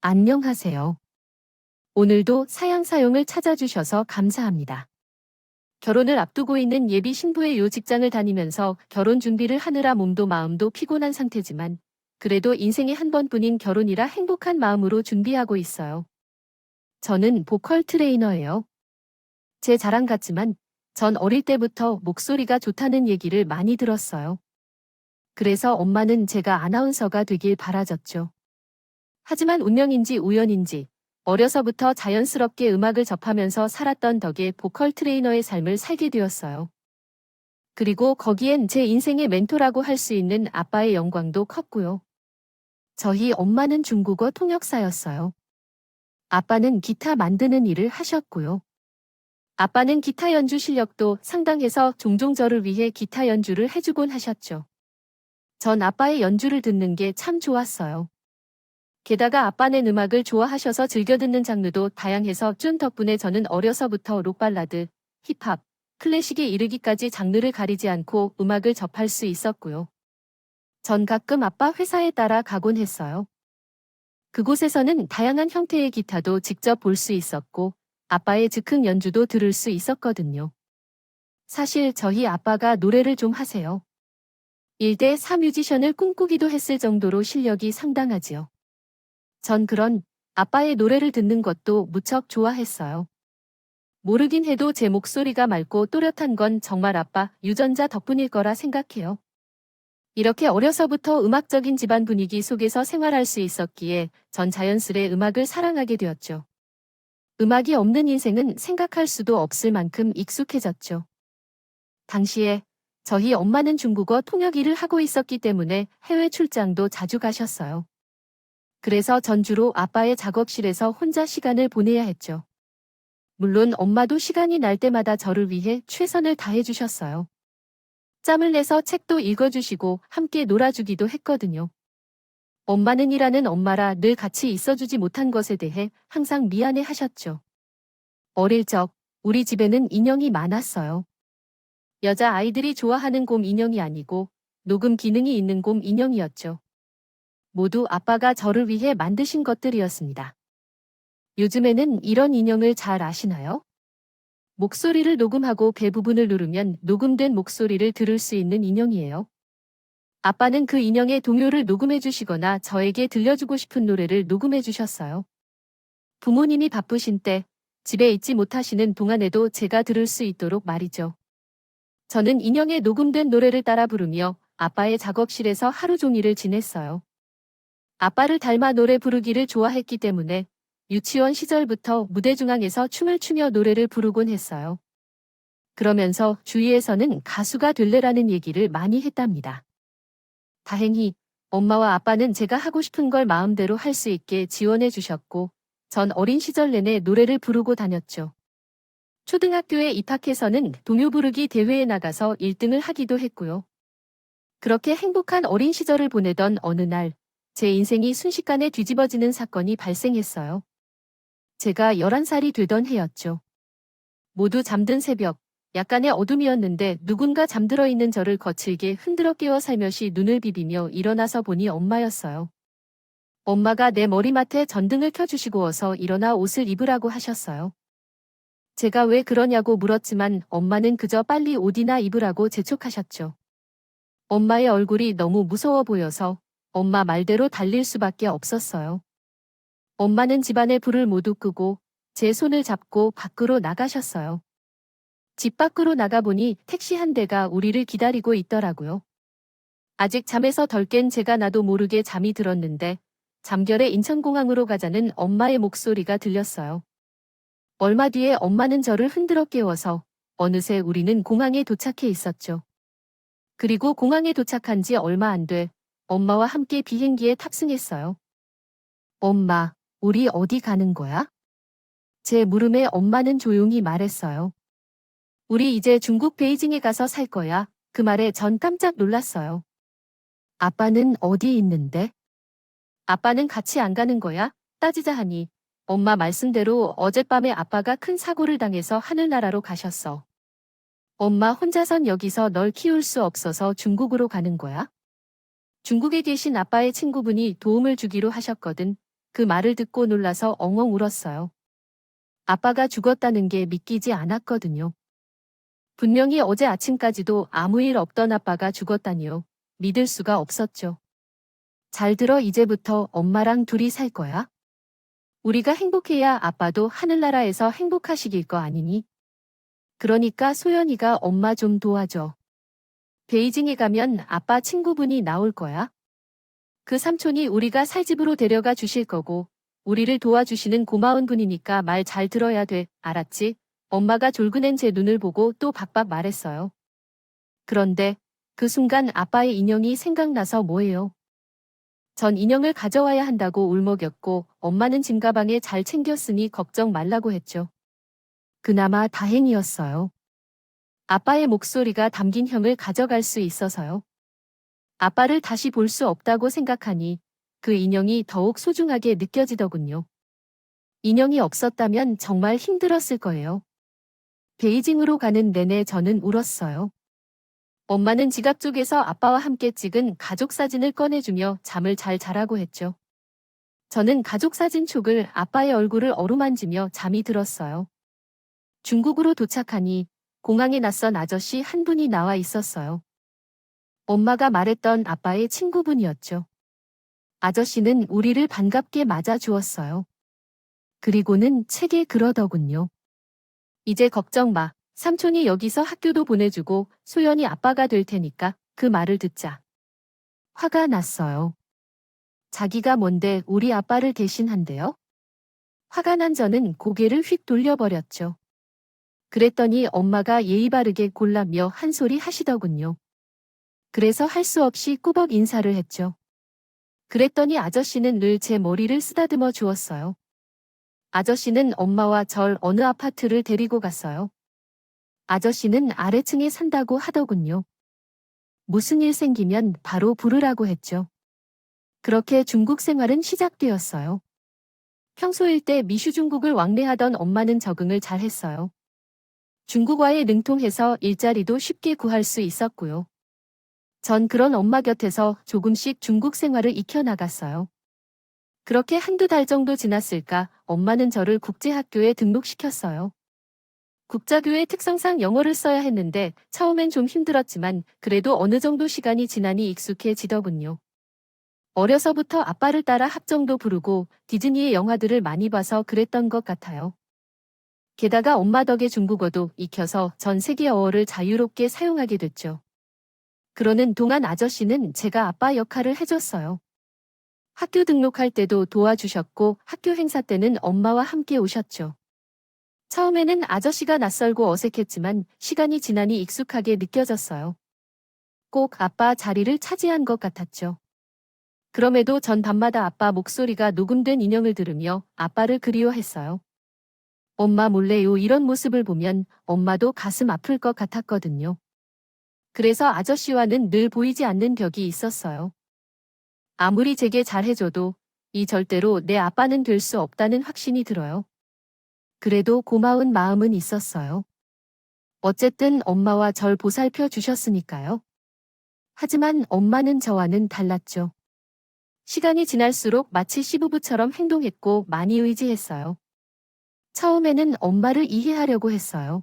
안녕하세요. 오늘도 사양사용을 찾아주셔서 감사합니다. 결혼을 앞두고 있는 예비 신부의 요 직장을 다니면서 결혼 준비를 하느라 몸도 마음도 피곤한 상태지만 그래도 인생에 한 번뿐인 결혼이라 행복한 마음으로 준비하고 있어요. 저는 보컬 트레이너예요. 제 자랑 같지만 전 어릴 때부터 목소리가 좋다는 얘기를 많이 들었어요. 그래서 엄마는 제가 아나운서가 되길 바라졌죠. 하지만 운명인지 우연인지 어려서부터 자연스럽게 음악을 접하면서 살았던 덕에 보컬 트레이너의 삶을 살게 되었어요. 그리고 거기엔 제 인생의 멘토라고 할 수 있는 아빠의 영광도 컸고요. 저희 엄마는 중국어 통역사였어요. 아빠는 기타 만드는 일을 하셨고요. 아빠는 기타 연주 실력도 상당해서 종종 저를 위해 기타 연주를 해주곤 하셨죠. 전 아빠의 연주를 듣는 게 참 좋았어요. 게다가 아빠는 음악을 좋아하셔서 즐겨 듣는 장르도 다양해서 준 덕분에 저는 어려서부터 록발라드, 힙합, 클래식에 이르기까지 장르를 가리지 않고 음악을 접할 수 있었고요. 전 가끔 아빠 회사에 따라 가곤 했어요. 그곳에서는 다양한 형태의 기타도 직접 볼 수 있었고 아빠의 즉흥 연주도 들을 수 있었거든요. 사실 저희 아빠가 노래를 좀 하세요. 1대 4 뮤지션을 꿈꾸기도 했을 정도로 실력이 상당하지요. 전 그런 아빠의 노래를 듣는 것도 무척 좋아했어요. 모르긴 해도 제 목소리가 맑고 또렷한 건 정말 아빠 유전자 덕분일 거라 생각해요. 이렇게 어려서부터 음악적인 집안 분위기 속에서 생활할 수 있었기에 전 자연스레 음악을 사랑하게 되었죠. 음악이 없는 인생은 생각할 수도 없을 만큼 익숙해졌죠. 당시에 저희 엄마는 중국어 통역 일을 하고 있었기 때문에 해외 출장도 자주 가셨어요. 그래서 전 주로 아빠의 작업실에서 혼자 시간을 보내야 했죠. 물론 엄마도 시간이 날 때마다 저를 위해 최선을 다해주셨어요. 짬을 내서 책도 읽어주시고 함께 놀아주기도 했거든요. 엄마는 일하는 엄마라 늘 같이 있어주지 못한 것에 대해 항상 미안해 하셨죠. 어릴 적 우리 집에는 인형이 많았어요. 여자 아이들이 좋아하는 곰 인형이 아니고 녹음 기능이 있는 곰 인형이었죠. 모두 아빠가 저를 위해 만드신 것들이었습니다. 요즘에는 이런 인형을 잘 아시나요? 목소리를 녹음하고 배 부분을 누르면 녹음된 목소리를 들을 수 있는 인형이에요. 아빠는 그 인형의 동요를 녹음해 주시거나 저에게 들려주고 싶은 노래를 녹음해 주셨어요. 부모님이 바쁘신 때 집에 있지 못하시는 동안에도 제가 들을 수 있도록 말이죠. 저는 인형의 녹음된 노래를 따라 부르며 아빠의 작업실에서 하루 종일을 지냈어요. 아빠를 닮아 노래 부르기를 좋아했기 때문에 유치원 시절부터 무대 중앙에서 춤을 추며 노래를 부르곤 했어요. 그러면서 주위에서는 가수가 될래라는 얘기를 많이 했답니다. 다행히 엄마와 아빠는 제가 하고 싶은 걸 마음대로 할 수 있게 지원해 주셨고 전 어린 시절 내내 노래를 부르고 다녔죠. 초등학교에 입학해서는 동요 부르기 대회에 나가서 1등을 하기도 했고요. 그렇게 행복한 어린 시절을 보내던 어느 날 제 인생이 순식간에 뒤집어지는 사건이 발생했어요. 제가 11살이 되던 해였죠. 모두 잠든 새벽, 약간의 어둠이었는데 누군가 잠들어 있는 저를 거칠게 흔들어 깨워 살며시 눈을 비비며 일어나서 보니 엄마였어요. 엄마가 내 머리맡에 전등을 켜주시고 어서 일어나 옷을 입으라고 하셨어요. 제가 왜 그러냐고 물었지만 엄마는 그저 빨리 옷이나 입으라고 재촉하셨죠. 엄마의 얼굴이 너무 무서워 보여서 엄마 말대로 달릴 수밖에 없었어요. 엄마는 집안의 불을 모두 끄고 제 손을 잡고 밖으로 나가셨어요. 집 밖으로 나가보니 택시 한 대가 우리를 기다리고 있더라고요. 아직 잠에서 덜 깬 제가 나도 모르게 잠이 들었는데 잠결에 인천공항으로 가자는 엄마의 목소리가 들렸어요. 얼마 뒤에 엄마는 저를 흔들어 깨워서 어느새 우리는 공항에 도착해 있었죠. 그리고 공항에 도착한 지 얼마 안 돼 엄마와 함께 비행기에 탑승했어요. 엄마, 우리 어디 가는 거야? 제 물음에 엄마는 조용히 말했어요. 우리 이제 중국 베이징에 가서 살 거야. 그 말에 전 깜짝 놀랐어요. 아빠는 어디 있는데? 아빠는 같이 안 가는 거야? 따지자 하니 엄마 말씀대로 어젯밤에 아빠가 큰 사고를 당해서 하늘나라로 가셨어. 엄마 혼자선 여기서 널 키울 수 없어서 중국으로 가는 거야? 중국에 계신 아빠의 친구분이 도움을 주기로 하셨거든. 그 말을 듣고 놀라서 엉엉 울었어요. 아빠가 죽었다는 게 믿기지 않았거든요. 분명히 어제 아침까지도 아무 일 없던 아빠가 죽었다니요. 믿을 수가 없었죠. 잘 들어 이제부터 엄마랑 둘이 살 거야? 우리가 행복해야 아빠도 하늘나라에서 행복하시길 거 아니니? 그러니까 소연이가 엄마 좀 도와줘. 베이징에 가면 아빠 친구분이 나올 거야. 그 삼촌이 우리가 살 집으로 데려가 주실 거고 우리를 도와주시는 고마운 분이니까 말 잘 들어야 돼. 알았지? 엄마가 졸그낸 제 눈을 보고 또 박박 말했어요. 그런데 그 순간 아빠의 인형이 생각나서 뭐예요? 전 인형을 가져와야 한다고 울먹였고 엄마는 짐 가방에 잘 챙겼으니 걱정 말라고 했죠. 그나마 다행이었어요. 아빠의 목소리가 담긴 형을 가져갈 수 있어서요. 아빠를 다시 볼 수 없다고 생각하니 그 인형이 더욱 소중하게 느껴지더군요. 인형이 없었다면 정말 힘들었을 거예요. 베이징으로 가는 내내 저는 울었어요. 엄마는 지갑 쪽에서 아빠와 함께 찍은 가족 사진을 꺼내주며 잠을 잘 자라고 했죠. 저는 가족 사진 촉을 아빠의 얼굴을 어루만지며 잠이 들었어요. 중국으로 도착하니 공항에 낯선 아저씨 한 분이 나와 있었어요. 엄마가 말했던 아빠의 친구분이었죠. 아저씨는 우리를 반갑게 맞아 주었어요. 그리고는 책에 그러더군요. 이제 걱정 마. 삼촌이 여기서 학교도 보내주고 소연이 아빠가 될 테니까. 그 말을 듣자 화가 났어요. 자기가 뭔데 우리 아빠를 대신한대요? 화가 난 저는 고개를 휙 돌려버렸죠. 그랬더니 엄마가 예의 바르게 골라며 한 소리 하시더군요. 그래서 할 수 없이 꾸벅 인사를 했죠. 그랬더니 아저씨는 늘 제 머리를 쓰다듬어 주었어요. 아저씨는 엄마와 절 어느 아파트를 데리고 갔어요. 아저씨는 아래층에 산다고 하더군요. 무슨 일 생기면 바로 부르라고 했죠. 그렇게 중국 생활은 시작되었어요. 평소일 때 미슈 중국을 왕래하던 엄마는 적응을 잘 했어요. 중국어에 능통해서 일자리도 쉽게 구할 수 있었고요. 전 그런 엄마 곁에서 조금씩 중국 생활을 익혀나갔어요. 그렇게 한두 달 정도 지났을까 엄마는 저를 국제학교에 등록시켰어요. 국자교의 특성상 영어를 써야 했는데 처음엔 좀 힘들었지만 그래도 어느 정도 시간이 지나니 익숙해지더군요. 어려서부터 아빠를 따라 합정도 부르고 디즈니의 영화들을 많이 봐서 그랬던 것 같아요. 게다가 엄마 덕에 중국어도 익혀서 전 세계어를 자유롭게 사용하게 됐죠. 그러는 동안 아저씨는 제가 아빠 역할을 해줬어요. 학교 등록할 때도 도와주셨고 학교 행사 때는 엄마와 함께 오셨죠. 처음에는 아저씨가 낯설고 어색했지만 시간이 지나니 익숙하게 느껴졌어요. 꼭 아빠 자리를 차지한 것 같았죠. 그럼에도 전 밤마다 아빠 목소리가 녹음된 인형을 들으며 아빠를 그리워했어요. 엄마 몰래요 이런 모습을 보면 엄마도 가슴 아플 것 같았거든요. 그래서 아저씨와는 늘 보이지 않는 벽이 있었어요. 아무리 제게 잘해줘도 이 절대로 내 아빠는 될 수 없다는 확신이 들어요. 그래도 고마운 마음은 있었어요. 어쨌든 엄마와 절 보살펴 주셨으니까요. 하지만 엄마는 저와는 달랐죠. 시간이 지날수록 마치 시부부처럼 행동했고 많이 의지했어요. 처음에는 엄마를 이해하려고 했어요.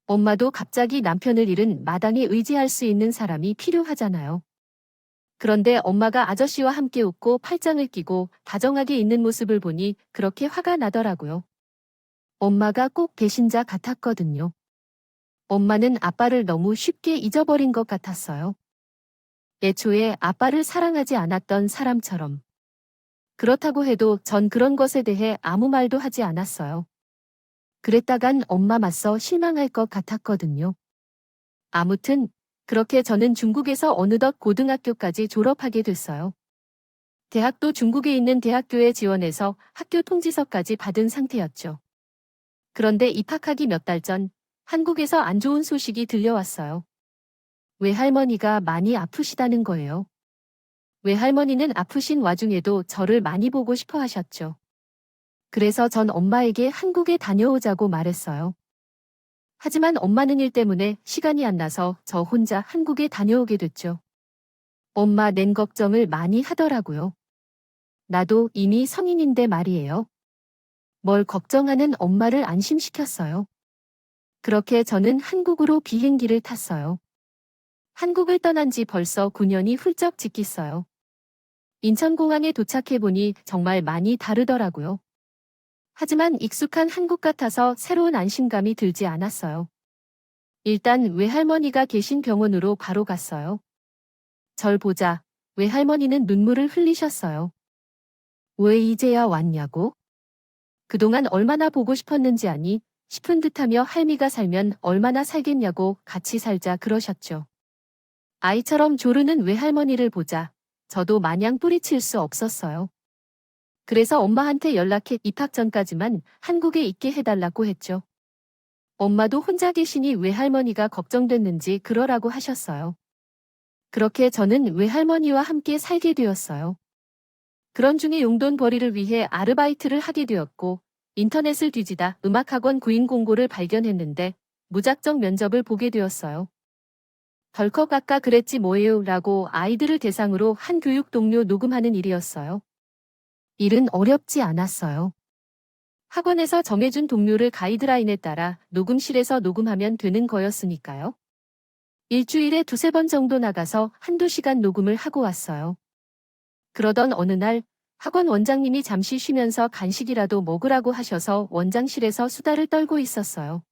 엄마도 갑자기 남편을 잃은 마당에 의지할 수 있는 사람이 필요하잖아요. 그런데 엄마가 아저씨와 함께 웃고 팔짱을 끼고 다정하게 있는 모습을 보니 그렇게 화가 나더라고요. 엄마가 꼭 배신자 같았거든요. 엄마는 아빠를 너무 쉽게 잊어버린 것 같았어요. 애초에 아빠를 사랑하지 않았던 사람처럼. 그렇다고 해도 전 그런 것에 대해 아무 말도 하지 않았어요. 그랬다간 엄마 맞서 실망할 것 같았거든요. 아무튼 그렇게 저는 중국에서 어느덧 고등학교까지 졸업하게 됐어요. 대학도 중국에 있는 대학교에 지원해서 학교 통지서까지 받은 상태였죠. 그런데 입학하기 몇 달 전 한국에서 안 좋은 소식이 들려왔어요. 외할머니가 많이 아프시다는 거예요. 외할머니는 아프신 와중에도 저를 많이 보고 싶어 하셨죠. 그래서 전 엄마에게 한국에 다녀오자고 말했어요. 하지만 엄마는 일 때문에 시간이 안 나서 저 혼자 한국에 다녀오게 됐죠. 엄마 낸 걱정을 많이 하더라고요. 나도 이미 성인인데 말이에요. 뭘 걱정하는 엄마를 안심시켰어요. 그렇게 저는 한국으로 비행기를 탔어요. 한국을 떠난 지 벌써 9년이 훌쩍 지kis어요. 인천공항에 도착해보니 정말 많이 다르더라고요. 하지만 익숙한 한국 같아서 새로운 안심감이 들지 않았어요. 일단 외할머니가 계신 병원으로 바로 갔어요. 절 보자 외할머니는 눈물을 흘리셨어요. 왜 이제야 왔냐고? 그동안 얼마나 보고 싶었는지 아니 싶은 듯하며 할미가 살면 얼마나 살겠냐고 같이 살자 그러셨죠. 아이처럼 조르는 외할머니를 보자 저도 마냥 뿌리칠 수 없었어요. 그래서 엄마한테 연락해 입학 전까지만 한국에 있게 해달라고 했죠. 엄마도 혼자 계시니 외할머니가 걱정됐는지 그러라고 하셨어요. 그렇게 저는 외할머니와 함께 살게 되었어요. 그런 중에 용돈벌이를 위해 아르바이트를 하게 되었고 인터넷을 뒤지다 음악학원 구인 공고를 발견했는데 무작정 면접을 보게 되었어요. 덜컥 아까 그랬지 뭐예요 라고 아이들을 대상으로 한 교육 동료 녹음하는 일이었어요. 일은 어렵지 않았어요. 학원에서 정해준 동료를 가이드라인에 따라 녹음실에서 녹음하면 되는 거였으니까요. 일주일에 두세 번 정도 나가서 한두 시간 녹음을 하고 왔어요. 그러던 어느 날 학원 원장님이 잠시 쉬면서 간식이라도 먹으라고 하셔서 원장실에서 수다를 떨고 있었어요.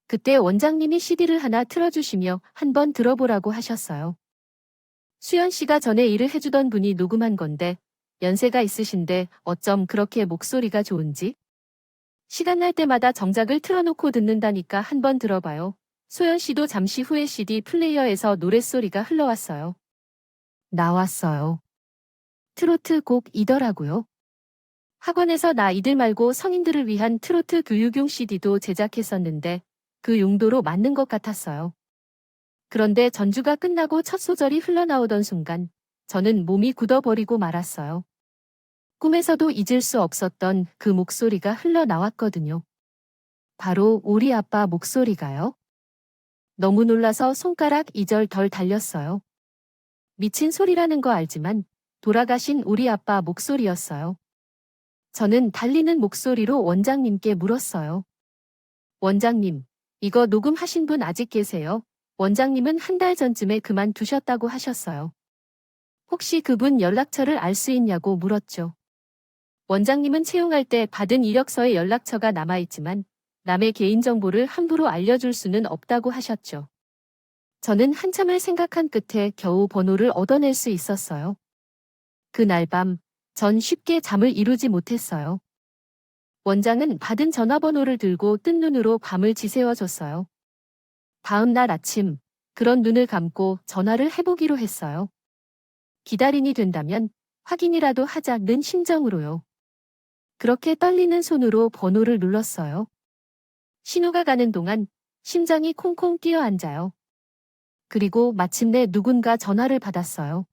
그때 원장님이 CD를 하나 틀어주시며 한번 들어보라고 하셨어요. 수연 씨가 전에 일을 해주던 분이 녹음한 건데 연세가 있으신데 어쩜 그렇게 목소리가 좋은지? 시간 날 때마다 정작을 틀어놓고 듣는다니까 한번 들어봐요. 소연 씨도 잠시 후에 CD 플레이어에서 노랫소리가 흘러왔어요. 나왔어요. 트로트 곡이더라고요. 학원에서 나 이들 말고 성인들을 위한 트로트 교육용 CD도 제작했었는데 그 용도로 맞는 것 같았어요. 그런데 전주가 끝나고 첫 소절이 흘러나오던 순간 저는 몸이 굳어버리고 말았어요. 꿈에서도 잊을 수 없었던 그 목소리가 흘러나왔거든요. 바로 우리 아빠 목소리가요. 너무 놀라서 손가락 2절 덜 달렸어요. 미친 소리라는 거 알지만 돌아가신 우리 아빠 목소리였어요. 저는 달리는 목소리로 원장님께 물었어요. 원장님, 이거 녹음하신 분 아직 계세요? 원장님은 한 달 전쯤에 그만두셨다고 하셨어요. 혹시 그분 연락처를 알 수 있냐고 물었죠. 원장님은 채용할 때 받은 이력서에 연락처가 남아있지만 남의 개인정보를 함부로 알려줄 수는 없다고 하셨죠. 저는 한참을 생각한 끝에 겨우 번호를 얻어낼 수 있었어요. 그날 밤, 전 쉽게 잠을 이루지 못했어요. 원장은 받은 전화번호를 들고 뜬 눈으로 밤을 지새워줬어요. 다음 날 아침, 그런 눈을 감고 전화를 해보기로 했어요. 기다린이 된다면 확인이라도 하자는 심정으로요. 그렇게 떨리는 손으로 번호를 눌렀어요. 신호가 가는 동안 심장이 콩콩 뛰어 앉아요. 그리고 마침내 누군가 전화를 받았어요.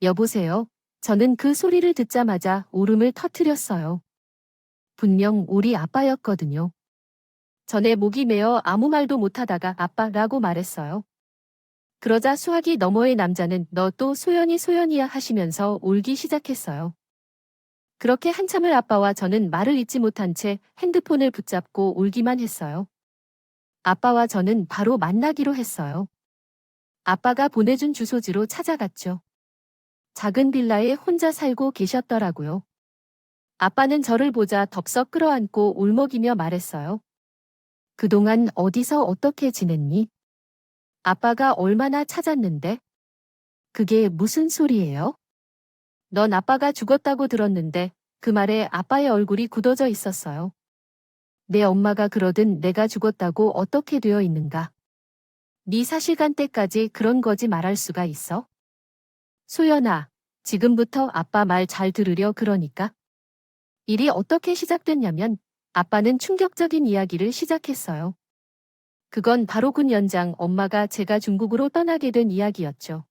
여보세요. 저는 그 소리를 듣자마자 울음을 터뜨렸어요. 분명 우리 아빠였거든요. 전에 목이 메어 아무 말도 못하다가 아빠라고 말했어요. 그러자 수화기 너머의 남자는 너 또 소연이야 하시면서 울기 시작했어요. 그렇게 한참을 아빠와 저는 말을 잇지 못한 채 핸드폰을 붙잡고 울기만 했어요. 아빠와 저는 바로 만나기로 했어요. 아빠가 보내준 주소지로 찾아갔죠. 작은 빌라에 혼자 살고 계셨더라고요. 아빠는 저를 보자 덥석 끌어안고 울먹이며 말했어요. 그동안 어디서 어떻게 지냈니? 아빠가 얼마나 찾았는데? 그게 무슨 소리예요? 넌 아빠가 죽었다고 들었는데 그 말에 아빠의 얼굴이 굳어져 있었어요. 내 엄마가 그러든 내가 죽었다고 어떻게 되어 있는가? 네 사실관 때까지 그런 거지 말할 수가 있어? 소연아, 지금부터 아빠 말 잘 들으려 그러니까. 일이 어떻게 시작됐냐면 아빠는 충격적인 이야기를 시작했어요. 그건 바로 군 연장 엄마가 제가 중국으로 떠나게 된 이야기였죠.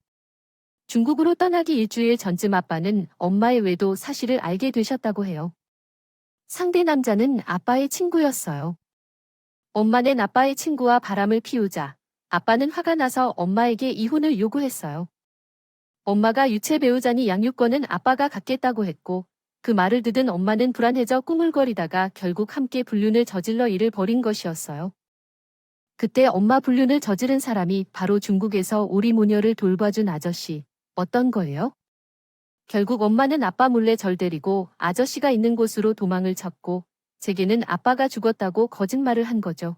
중국으로 떠나기 일주일 전쯤 아빠는 엄마의 외도 사실을 알게 되셨다고 해요. 상대 남자는 아빠의 친구였어요. 엄마는 아빠의 친구와 바람을 피우자 아빠는 화가 나서 엄마에게 이혼을 요구했어요. 엄마가 유체 배우자니 양육권은 아빠가 갖겠다고 했고 그 말을 듣은 엄마는 불안해져 꾸물거리다가 결국 함께 불륜을 저질러 일을 벌인 것이었어요. 그때 엄마 불륜을 저지른 사람이 바로 중국에서 오리모녀를 돌봐준 아저씨. 어떤 거예요? 결국 엄마는 아빠 몰래 절 데리고 아저씨가 있는 곳으로 도망을 쳤고 제게는 아빠가 죽었다고 거짓말을 한 거죠.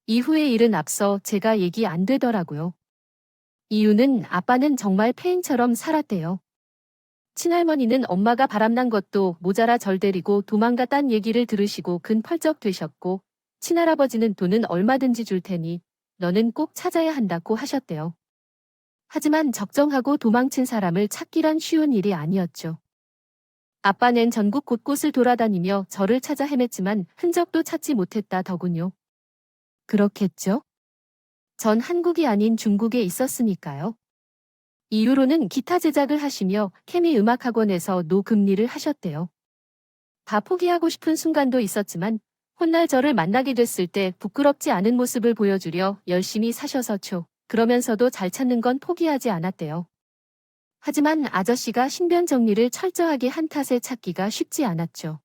이후의 일은 앞서 제가 얘기 안 되더라고요. 이유는 아빠는 정말 폐인처럼 살았대요. 친할머니는 엄마가 바람난 것도 모자라 절 데리고 도망갔단 얘기를 들으시고 근 펄쩍 되셨고 친할아버지는 돈은 얼마든지 줄 테니 너는 꼭 찾아야 한다고 하셨대요. 하지만 적정하고 도망친 사람을 찾기란 쉬운 일이 아니었죠. 아빠는 전국 곳곳을 돌아다니며 저를 찾아 헤맸지만 흔적도 찾지 못했다 더군요. 그렇겠죠? 전 한국이 아닌 중국에 있었으니까요. 이후로는 기타 제작을 하시며 케미 음악학원에서 노금리를 하셨대요. 다 포기하고 싶은 순간도 있었지만 훗날 저를 만나게 됐을 때 부끄럽지 않은 모습을 보여주려 열심히 사셔서 그러면서도 잘 찾는 건 포기하지 않았대요. 하지만 아저씨가 신변 정리를 철저하게 한 탓에 찾기가 쉽지 않았죠.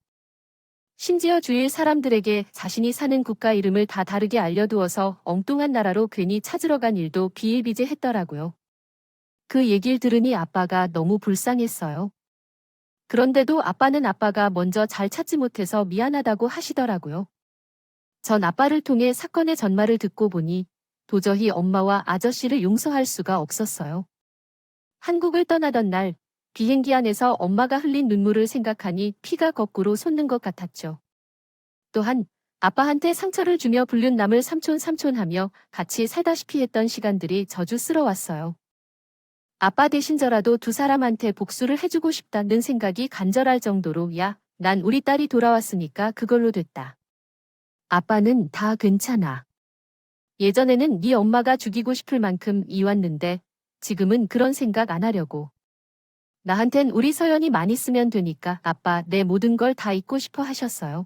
심지어 주위 사람들에게 자신이 사는 국가 이름을 다 다르게 알려두어서 엉뚱한 나라로 괜히 찾으러 간 일도 비일비재했더라고요. 그 얘기를 들으니 아빠가 너무 불쌍했어요. 그런데도 아빠는 아빠가 먼저 잘 찾지 못해서 미안하다고 하시더라고요. 전 아빠를 통해 사건의 전말을 듣고 보니 도저히 엄마와 아저씨를 용서할 수가 없었어요. 한국을 떠나던 날 비행기 안에서 엄마가 흘린 눈물을 생각하니 피가 거꾸로 솟는 것 같았죠. 또한 아빠한테 상처를 주며 불륜남을 삼촌하며 같이 살다시피 했던 시간들이 저주스러웠어요. 아빠 대신 저라도 두 사람한테 복수를 해주고 싶다는 생각이 간절할 정도로 야, 난 우리 딸이 돌아왔으니까 그걸로 됐다. 아빠는 다 괜찮아. 예전에는 네 엄마가 죽이고 싶을 만큼 이왔는데 지금은 그런 생각 안 하려고. 나한텐 우리 서연이 많이 쓰면 되니까 아빠 내 모든 걸 다 잊고 싶어 하셨어요.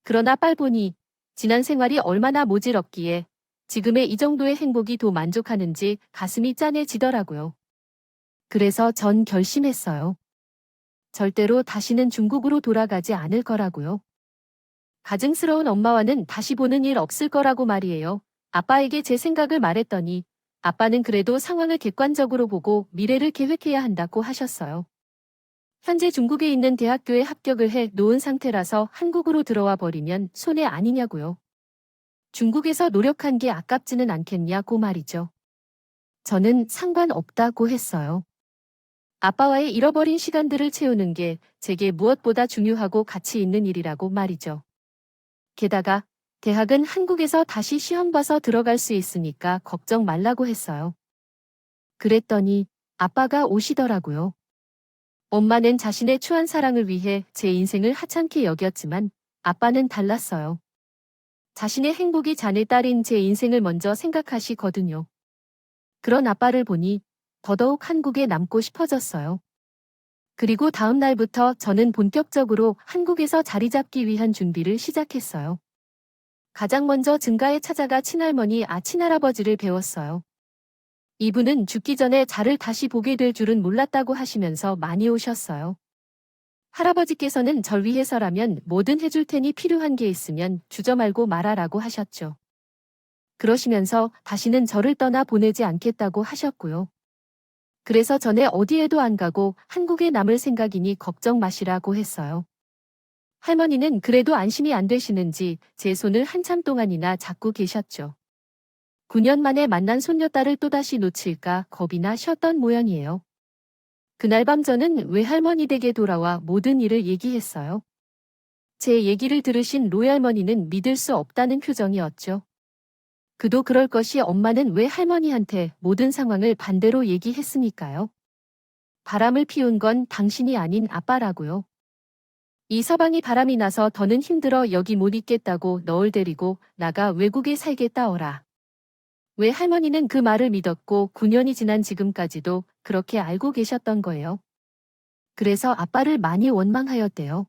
그러나 딸 보니 지난 생활이 얼마나 모질었기에 지금의 이 정도의 행복이 더 만족하는지 가슴이 짠해지더라고요. 그래서 전 결심했어요. 절대로 다시는 중국으로 돌아가지 않을 거라고요. 가증스러운 엄마와는 다시 보는 일 없을 거라고 말이에요. 아빠에게 제 생각을 말했더니 아빠는 그래도 상황을 객관적으로 보고 미래를 계획해야 한다고 하셨어요. 현재 중국에 있는 대학교에 합격을 해 놓은 상태라서 한국으로 들어와 버리면 손해 아니냐고요. 중국에서 노력한 게 아깝지는 않겠냐고 말이죠. 저는 상관없다고 했어요. 아빠와의 잃어버린 시간들을 채우는 게 제게 무엇보다 중요하고 가치 있는 일이라고 말이죠. 게다가 대학은 한국에서 다시 시험 봐서 들어갈 수 있으니까 걱정 말라고 했어요. 그랬더니 아빠가 오시더라고요. 엄마는 자신의 추한 사랑을 위해 제 인생을 하찮게 여겼지만 아빠는 달랐어요. 자신의 행복이 자네 딸인 제 인생을 먼저 생각하시거든요. 그런 아빠를 보니 더더욱 한국에 남고 싶어졌어요. 그리고 다음 날부터 저는 본격적으로 한국에서 자리 잡기 위한 준비를 시작했어요. 가장 먼저 증가에 찾아가 친할머니 친할아버지를 배웠어요. 이분은 죽기 전에 자를 다시 보게 될 줄은 몰랐다고 하시면서 많이 오셨어요. 할아버지께서는 절 위해서라면 뭐든 해줄 테니 필요한 게 있으면 주저 말고 말하라고 하셨죠. 그러시면서 다시는 저를 떠나 보내지 않겠다고 하셨고요. 그래서 전에 어디에도 안 가고 한국에 남을 생각이니 걱정 마시라고 했어요. 할머니는 그래도 안심이 안 되시는지 제 손을 한참 동안이나 잡고 계셨죠. 9년 만에 만난 손녀딸을 또다시 놓칠까 겁이 나셨던 모양이에요. 그날 밤 저는 외할머니 댁에 돌아와 모든 일을 얘기했어요. 제 얘기를 들으신 로얄머니는 믿을 수 없다는 표정이었죠. 그도 그럴 것이 엄마는 왜 할머니한테 모든 상황을 반대로 얘기했으니까요. 바람을 피운 건 당신이 아닌 아빠라고요. 이 서방이 바람이 나서 더는 힘들어 여기 못 있겠다고 너를 데리고 나가 외국에 살겠다어라. 왜 할머니는 그 말을 믿었고 9년이 지난 지금까지도 그렇게 알고 계셨던 거예요. 그래서 아빠를 많이 원망하였대요.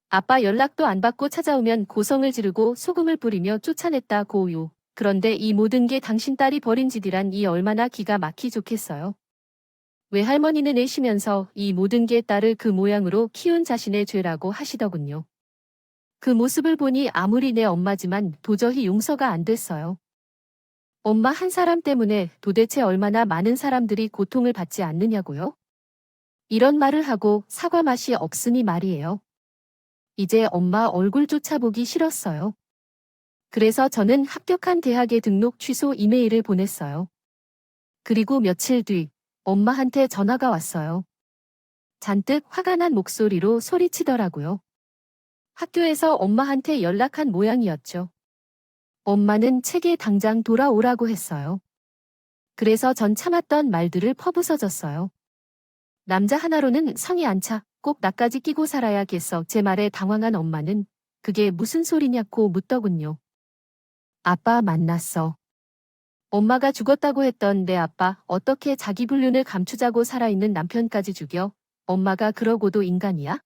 아빠 연락도 안 받고 찾아오면 고성을 지르고 소금을 뿌리며 쫓아냈다 고요. 그런데 이 모든 게 당신 딸이 벌인 짓이란 이 얼마나 기가 막히 좋겠어요. 외할머니는 애시면서 이 모든 게 딸을 그 모양으로 키운 자신의 죄라고 하시더군요. 그 모습을 보니 아무리 내 엄마지만 도저히 용서가 안 됐어요. 엄마 한 사람 때문에 도대체 얼마나 많은 사람들이 고통을 받지 않느냐고요? 이런 말을 하고 사과 맛이 없으니 말이에요. 이제 엄마 얼굴조차 보기 싫었어요. 그래서 저는 합격한 대학의 등록 취소 이메일을 보냈어요. 그리고 며칠 뒤 엄마한테 전화가 왔어요. 잔뜩 화가 난 목소리로 소리치더라고요. 학교에서 엄마한테 연락한 모양이었죠. 엄마는 책에 당장 돌아오라고 했어요. 그래서 전 참았던 말들을 퍼부서졌어요. 남자 하나로는 성이 안 차, 꼭 나까지 끼고 살아야겠어. 제 말에 당황한 엄마는 그게 무슨 소리냐고 묻더군요. 아빠 만났어. 엄마가 죽었다고 했던 내 아빠 어떻게 자기 불륜을 감추자고 살아있는 남편까지 죽여? 엄마가 그러고도 인간이야?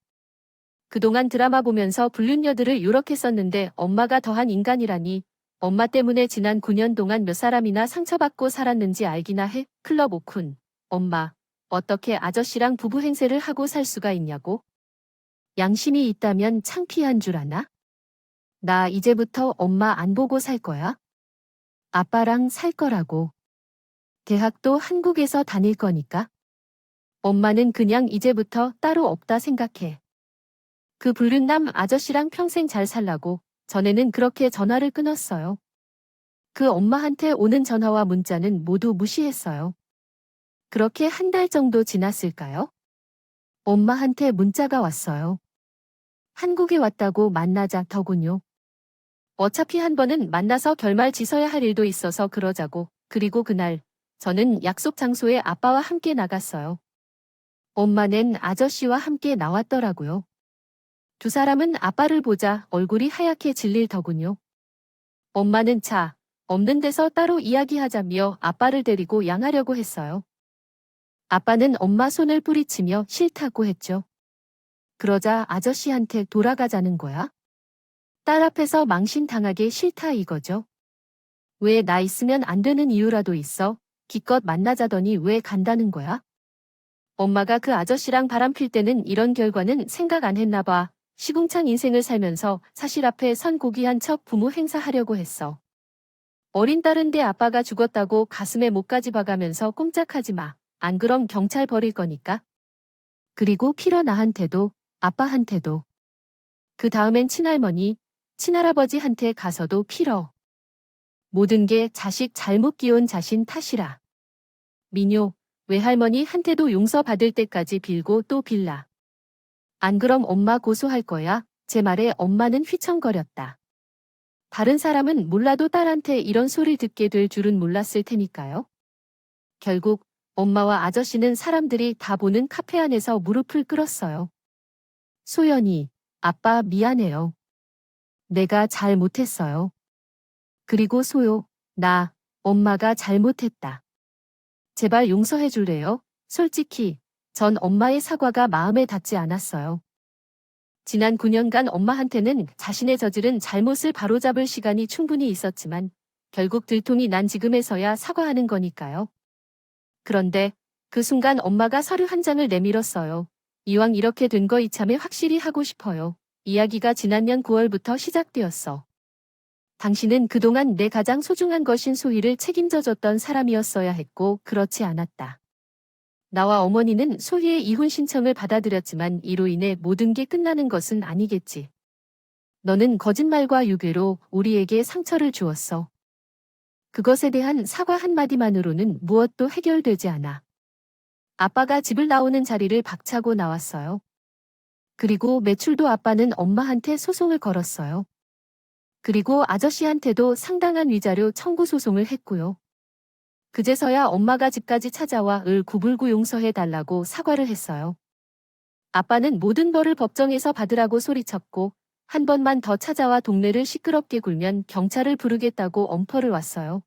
그동안 드라마 보면서 불륜녀들을 유력했었는데 엄마가 더한 인간이라니. 엄마 때문에 지난 9년 동안 몇 사람이나 상처받고 살았는지 알기나 해. 클럽 오쿤. 엄마, 어떻게 아저씨랑 부부 행세를 하고 살 수가 있냐고? 양심이 있다면 창피한 줄 아나? 나 이제부터 엄마 안 보고 살 거야? 아빠랑 살 거라고. 대학도 한국에서 다닐 거니까. 엄마는 그냥 이제부터 따로 없다 생각해. 그 불륜남 아저씨랑 평생 잘 살라고. 전에는 그렇게 전화를 끊었어요. 그 엄마한테 오는 전화와 문자는 모두 무시했어요. 그렇게 한 달 정도 지났을까요? 엄마한테 문자가 왔어요. 한국에 왔다고 만나자 더군요. 어차피 한 번은 만나서 결말 지서야 할 일도 있어서 그러자고. 그리고 그날 저는 약속 장소에 아빠와 함께 나갔어요. 엄마는 아저씨와 함께 나왔더라고요. 두 사람은 아빠를 보자 얼굴이 하얗게 질릴 더군요. 엄마는 차 없는 데서 따로 이야기하자며 아빠를 데리고 양하려고 했어요. 아빠는 엄마 손을 뿌리치며 싫다고 했죠. 그러자 아저씨한테 돌아가자는 거야? 딸 앞에서 망신당하게 싫다 이거죠. 왜 나 있으면 안 되는 이유라도 있어? 기껏 만나자더니 왜 간다는 거야? 엄마가 그 아저씨랑 바람필 때는 이런 결과는 생각 안 했나 봐. 시궁창 인생을 살면서 사실 앞에 선 고귀한 척 부모 행사하려고 했어. 어린 딸인데 아빠가 죽었다고 가슴에 목까지 박으면서 꼼짝하지 마. 안 그럼 경찰 버릴 거니까. 그리고 필어 나한테도 아빠한테도. 그 다음엔 친할머니, 친할아버지한테 가서도 필어. 모든 게 자식 잘못 키운 자신 탓이라. 민요, 외할머니한테도 용서받을 때까지 빌고 또 빌라. 안 그럼 엄마 고소할 거야. 제 말에 엄마는 휘청거렸다. 다른 사람은 몰라도 딸한테 이런 소리 듣게 될 줄은 몰랐을 테니까요. 결국 엄마와 아저씨는 사람들이 다 보는 카페 안에서 무릎을 꿇었어요. 소연이, 아빠 미안해요. 내가 잘못했어요. 그리고 소요, 나, 엄마가 잘못했다. 제발 용서해 줄래요? 솔직히, 전 엄마의 사과가 마음에 닿지 않았어요. 지난 9년간 엄마한테는 자신의 저지른 잘못을 바로잡을 시간이 충분히 있었지만, 결국 들통이 난 지금에서야 사과하는 거니까요. 그런데 그 순간 엄마가 서류 한 장을 내밀었어요. 이왕 이렇게 된 거 이참에 확실히 하고 싶어요. 이야기가 지난년 9월부터 시작되었어. 당신은 그동안 내 가장 소중한 것인 소희를 책임져줬던 사람이었어야 했고 그렇지 않았다. 나와 어머니는 소희의 이혼 신청을 받아들였지만 이로 인해 모든 게 끝나는 것은 아니겠지. 너는 거짓말과 유괴로 우리에게 상처를 주었어. 그것에 대한 사과 한마디만으로는 무엇도 해결되지 않아. 아빠가 집을 나오는 자리를 박차고 나왔어요. 그리고 매출도 아빠는 엄마한테 소송을 걸었어요. 그리고 아저씨한테도 상당한 위자료 청구 소송을 했고요. 그제서야 엄마가 집까지 찾아와 을 구불구 용서해달라고 사과를 했어요. 아빠는 모든 벌을 법정에서 받으라고 소리쳤고 한 번만 더 찾아와 동네를 시끄럽게 굴면 경찰을 부르겠다고 엄포를 왔어요.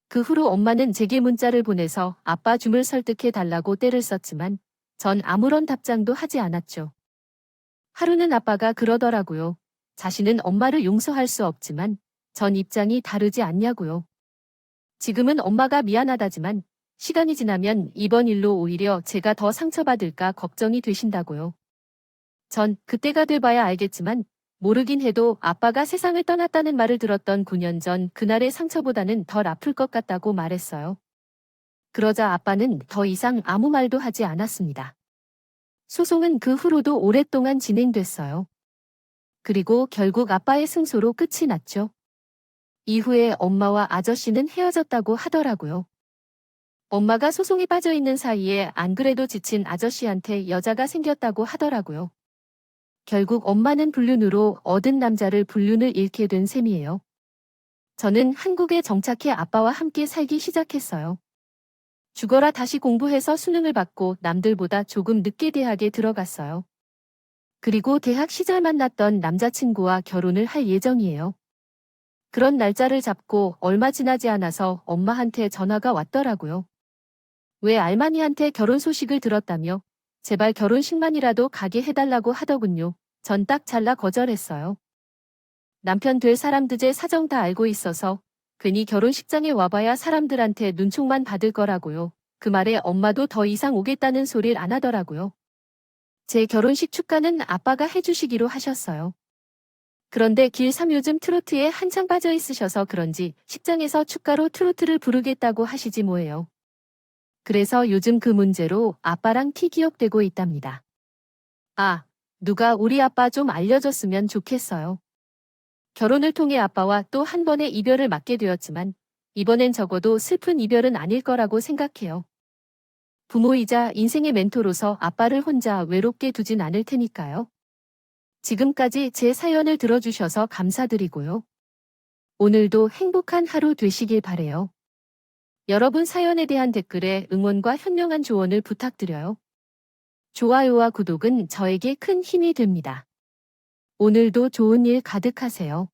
그 후로 엄마는 제게 문자를 보내서 아빠 줌을 설득해달라고 떼를 썼지만 전 아무런 답장도 하지 않았죠. 하루는 아빠가 그러더라고요. 자신은 엄마를 용서할 수 없지만 전 입장이 다르지 않냐고요. 지금은 엄마가 미안하다지만 시간이 지나면 이번 일로 오히려 제가 더 상처받을까 걱정이 되신다고요. 전 그때가 돼봐야 알겠지만 모르긴 해도 아빠가 세상을 떠났다는 말을 들었던 9년 전 그날의 상처보다는 덜 아플 것 같다고 말했어요. 그러자 아빠는 더 이상 아무 말도 하지 않았습니다. 소송은 그 후로도 오랫동안 진행됐어요. 그리고 결국 아빠의 승소로 끝이 났죠. 이후에 엄마와 아저씨는 헤어졌다고 하더라고요. 엄마가 소송에 빠져 있는 사이에 안 그래도 지친 아저씨한테 여자가 생겼다고 하더라고요. 결국 엄마는 불륜으로 얻은 남자를 불륜을 잃게 된 셈이에요. 저는 한국에 정착해 아빠와 함께 살기 시작했어요. 죽어라 다시 공부해서 수능을 받고 남들보다 조금 늦게 대학에 들어갔어요. 그리고 대학 시절 만났던 남자친구와 결혼을 할 예정이에요. 그런 날짜를 잡고 얼마 지나지 않아서 엄마한테 전화가 왔더라고요. 왜 알마니한테 결혼 소식을 들었다며 제발 결혼식만이라도 가게 해달라고 하더군요. 전 딱 잘라 거절했어요. 남편 될 사람들의 사정 다 알고 있어서 괜히 결혼식장에 와봐야 사람들한테 눈총만 받을 거라고요. 그 말에 엄마도 더 이상 오겠다는 소리를 안 하더라고요. 제 결혼식 축가는 아빠가 해주시기로 하셨어요. 그런데 길삼 요즘 트로트에 한창 빠져 있으셔서 그런지 식장에서 축가로 트로트를 부르겠다고 하시지 뭐예요. 그래서 요즘 그 문제로 아빠랑 티기억대고 있답니다. 아, 누가 우리 아빠 좀 알려줬으면 좋겠어요. 결혼을 통해 아빠와 또 한 번의 이별을 맞게 되었지만 이번엔 적어도 슬픈 이별은 아닐 거라고 생각해요. 부모이자 인생의 멘토로서 아빠를 혼자 외롭게 두진 않을 테니까요. 지금까지 제 사연을 들어주셔서 감사드리고요. 오늘도 행복한 하루 되시길 바래요. 여러분 사연에 대한 댓글에 응원과 현명한 조언을 부탁드려요. 좋아요와 구독은 저에게 큰 힘이 됩니다. 오늘도 좋은 일 가득하세요.